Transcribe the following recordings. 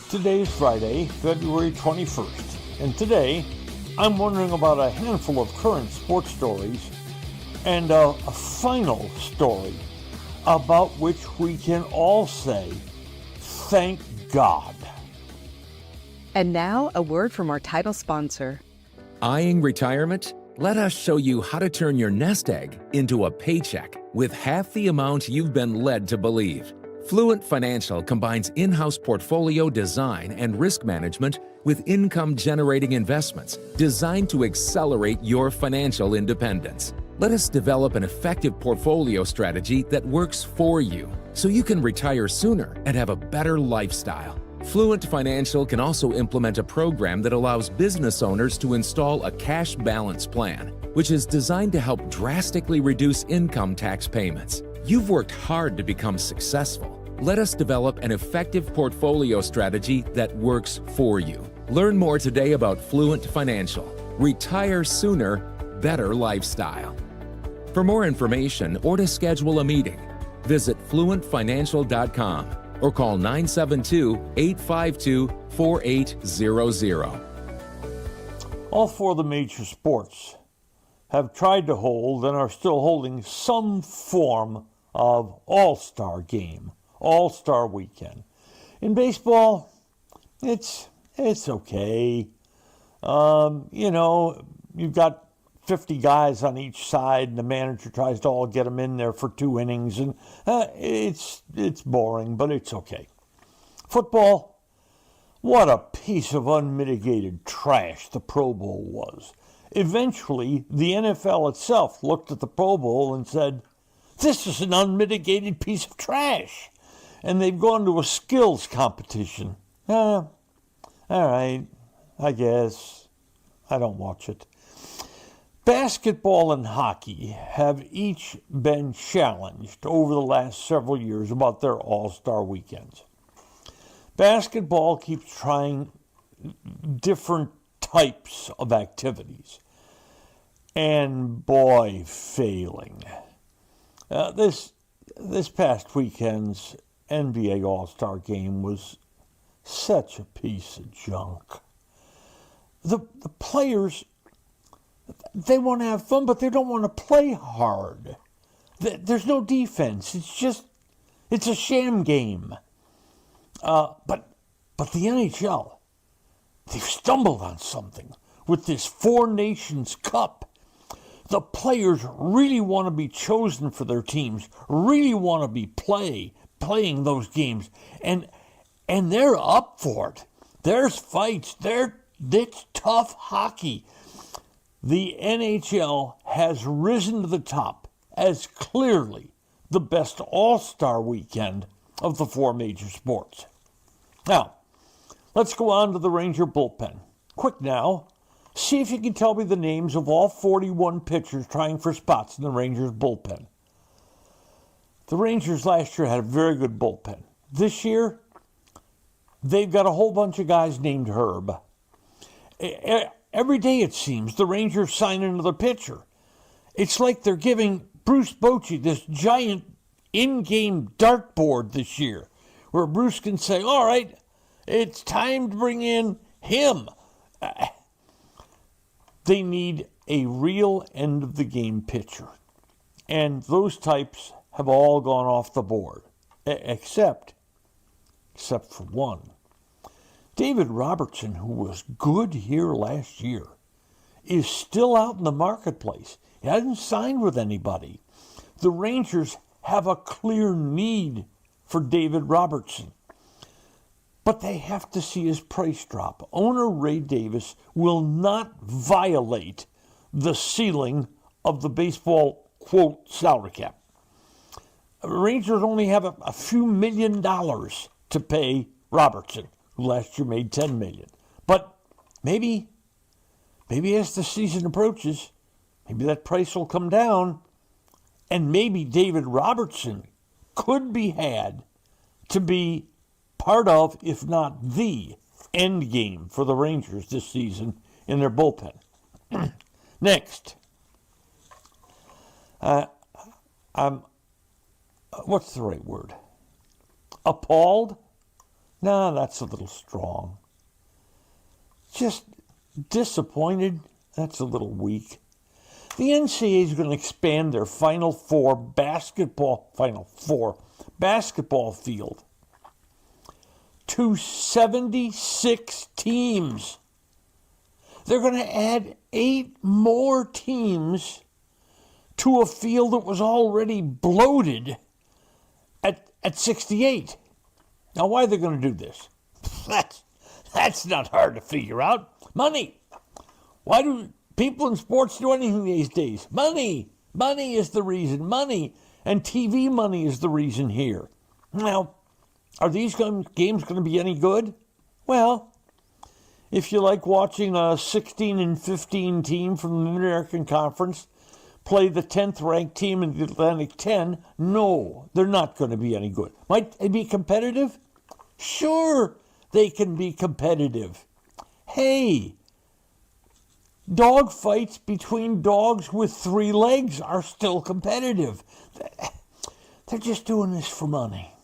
Today is Friday, February 21st, and today I'm wondering about a handful of current sports stories and a final story about which we can all say, thank God. And now, a word from our title sponsor. Eyeing retirement? Let us show you how to turn your nest egg into a paycheck with half the amount you've been led to believe. Fluent Financial combines in-house portfolio design and risk management with income-generating investments designed to accelerate your financial independence. Let us develop an effective portfolio strategy that works for you so you can retire sooner and have a better lifestyle. Fluent Financial can also implement a program that allows business owners to install a cash balance plan, which is designed to help drastically reduce income tax payments. You've worked hard to become successful. Let us develop an effective portfolio strategy that works for you. Learn more today about Fluent Financial. Retire sooner, better lifestyle. For more information or to schedule a meeting, visit fluentfinancial.com or call 972-852-4800. All four of the major sports have tried to hold and are still holding some form of all-star game, all-star weekend. In baseball, it's okay. You've got 50 guys on each side, and the manager tries to all get them in there for 2 innings, and it's boring, but it's okay. Football, what a piece of unmitigated trash the Pro Bowl was. Eventually, the NFL itself looked at the Pro Bowl and said, "This is an unmitigated piece of trash." And they've gone to a skills competition. All right, I guess. I don't watch it. Basketball and hockey have each been challenged over the last several years about their all-star weekends. Basketball keeps trying different types of activities, and boy, failing. This past weekend's NBA All-Star Game was such a piece of junk. The players, they want to have fun, but they don't want to play hard. There's no defense. It's a sham game. But the NHL, they've stumbled on something with this Four Nations Cup. The players really want to be chosen for their teams, really want to be playing those games, and they're up for it. There's fights. It's tough hockey. The NHL has risen to the top as clearly the best all-star weekend of the four major sports. Now, let's go on to the Ranger bullpen. Quick now, see if you can tell me the names of all 41 pitchers trying for spots in the Rangers bullpen. The Rangers last year had a very good bullpen. This year, they've got a whole bunch of guys named Herb. Every day, it seems, the Rangers sign another pitcher. It's like they're giving Bruce Bochy this giant in-game dartboard this year, where Bruce can say, all right, it's time to bring in him. They need a real end-of-the-game pitcher. And those types have all gone off the board, except for one. David Robertson, who was good here last year, is still out in the marketplace. He hasn't signed with anybody. The Rangers have a clear need for David Robertson, but they have to see his price drop. Owner Ray Davis will not violate the ceiling of the baseball, quote, salary cap. Rangers only have a few $1 million to pay Robertson, who last year made $10 million. But maybe as the season approaches, maybe that price will come down, and maybe David Robertson could be had to be part of, if not the, end game for the Rangers this season in their bullpen. Next, I'm, what's the right word? Appalled Nah, that's a little strong. Just disappointed, that's a little weak. The NCAA is going to expand their Final Four basketball field to 76 teams. They're going to add 8 more teams to a field that was already bloated at 68. Now, why are they going to do this? That's not hard to figure out. Money. Why do people in sports do anything these days? Money. Money is the reason. Money. And TV money is the reason here. Now, are these games going to be any good? Well, if you like watching a 16 and 15 team from the Mid-American Conference play the 10th ranked team in the Atlantic 10, no, they're not going to be any good. Might they be competitive? Sure, they can be competitive. Hey, dog fights between dogs with 3 legs are still competitive. They're just doing this for money.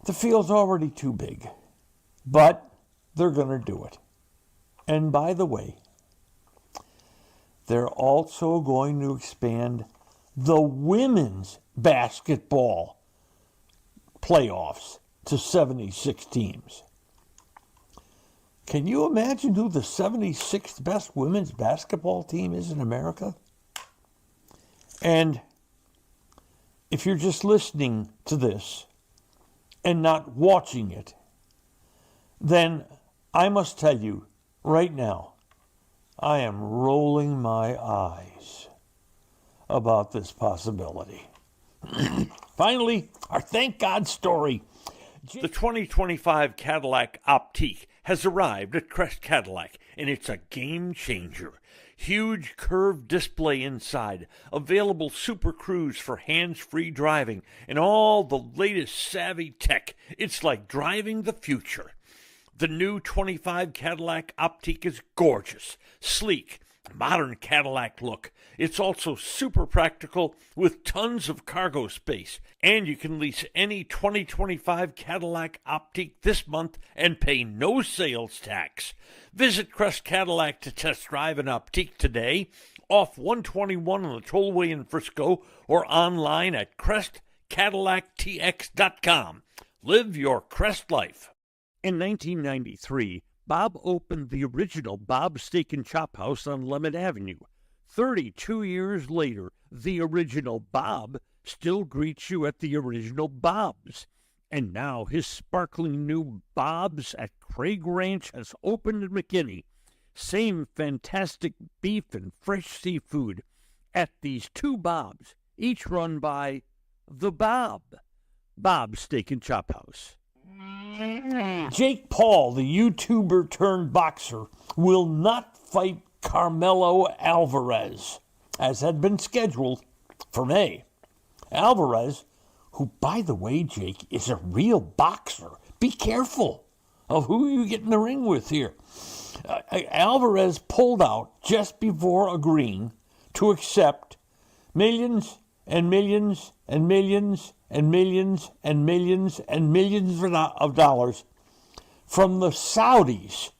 The field's already too big, but they're going to do it. And by the way, they're also going to expand the women's basketball playoffs to 76 teams. Can you imagine who the 76th best women's basketball team is in America? And if you're just listening to this and not watching it, then I must tell you right now, I am rolling my eyes about this possibility. Finally, our thank God story. The 2025 Cadillac Optique has arrived at Crest Cadillac, and it's a game changer. Huge curved display inside, available Super Cruise for hands-free driving, and all the latest savvy tech. It's like driving the future. The new 25 Cadillac Optique is gorgeous, sleek, modern Cadillac look. It's also super practical with tons of cargo space. And you can lease any 2025 Cadillac Optique this month and pay no sales tax. Visit Crest Cadillac to test drive an Optique today, off 121 on the Tollway in Frisco, or online at CrestCadillacTX.com. Live your Crest life. In 1993, Bob opened the original Bob's Steak and Chop House on Lemon Avenue. 32 years later, the original Bob still greets you at the original Bob's. And now his sparkling new Bob's at Craig Ranch has opened in McKinney. Same fantastic beef and fresh seafood at these 2 Bob's, each run by the Bob's Steak and Chop House. Jake Paul, the YouTuber turned boxer, will not fight Carmelo Alvarez, as had been scheduled for May. Alvarez, who, by the way, Jake, is a real boxer. Be careful of who you get in the ring with here. Alvarez pulled out just before agreeing to accept millions and millions and millions and millions and millions and millions of dollars from the Saudis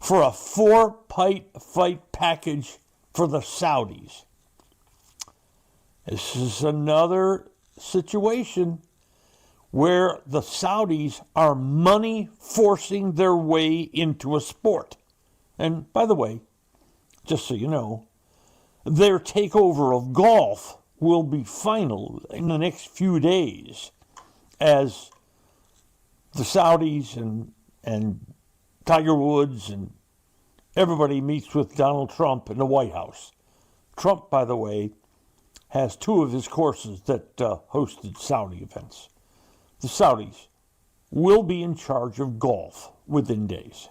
for a 4-fight package for the Saudis. This is another situation where the Saudis are money forcing their way into a sport. And by the way, just so you know, their takeover of golf will be final in the next few days as the Saudis and Tiger Woods and everybody meets with Donald Trump in the White House. Trump, by the way, has 2 of his courses that hosted Saudi events. The Saudis will be in charge of golf within days.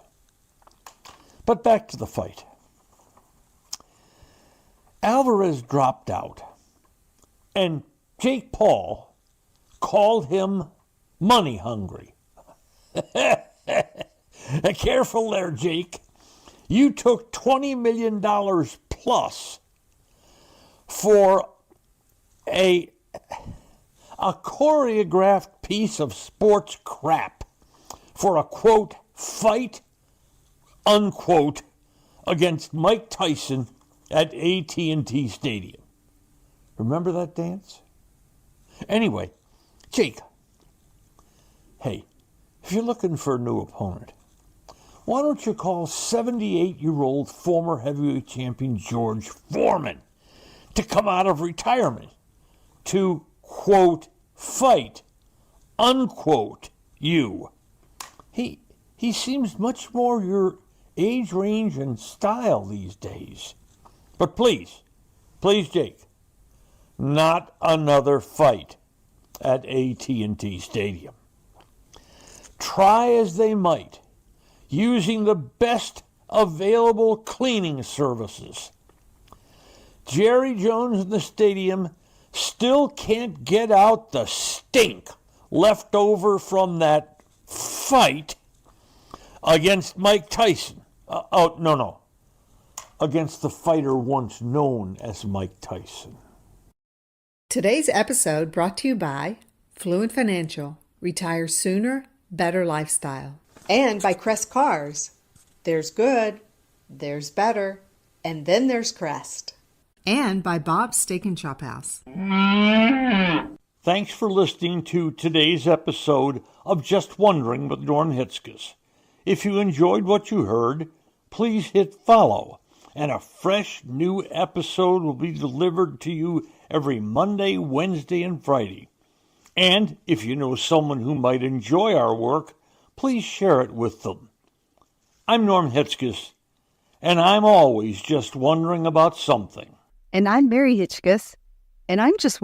But back to the fight. Alvarez dropped out, and Jake Paul called him money hungry. Careful there, Jake. You took $20 million plus for a choreographed piece of sports crap for a, quote, fight, unquote, against Mike Tyson at AT&T Stadium. Remember that dance? Anyway, Jake, hey, if you're looking for a new opponent, why don't you call 78-year-old former heavyweight champion George Foreman to come out of retirement to, quote, fight, unquote, you. He seems much more your age range and style these days. But please, Jake, not another fight at AT&T Stadium. Try as they might, using the best available cleaning services, Jerry Jones in the stadium still can't get out the stink left over from that fight against Mike Tyson. Against the fighter once known as Mike Tyson. Today's episode brought to you by Fluent Financial, Retire Sooner, Better Lifestyle. And by Crest Cars. There's good, there's better, and then there's Crest. And by Bob's Steak and Chop House. Thanks for listening to today's episode of Just Wondering with Norm Hitzges. If you enjoyed what you heard, please hit follow, and a fresh new episode will be delivered to you every Monday, Wednesday, and Friday. And if you know someone who might enjoy our work, please share it with them. I'm Norm Hitzges, and I'm always just wondering about something. And I'm Mary Hitzges, and I'm just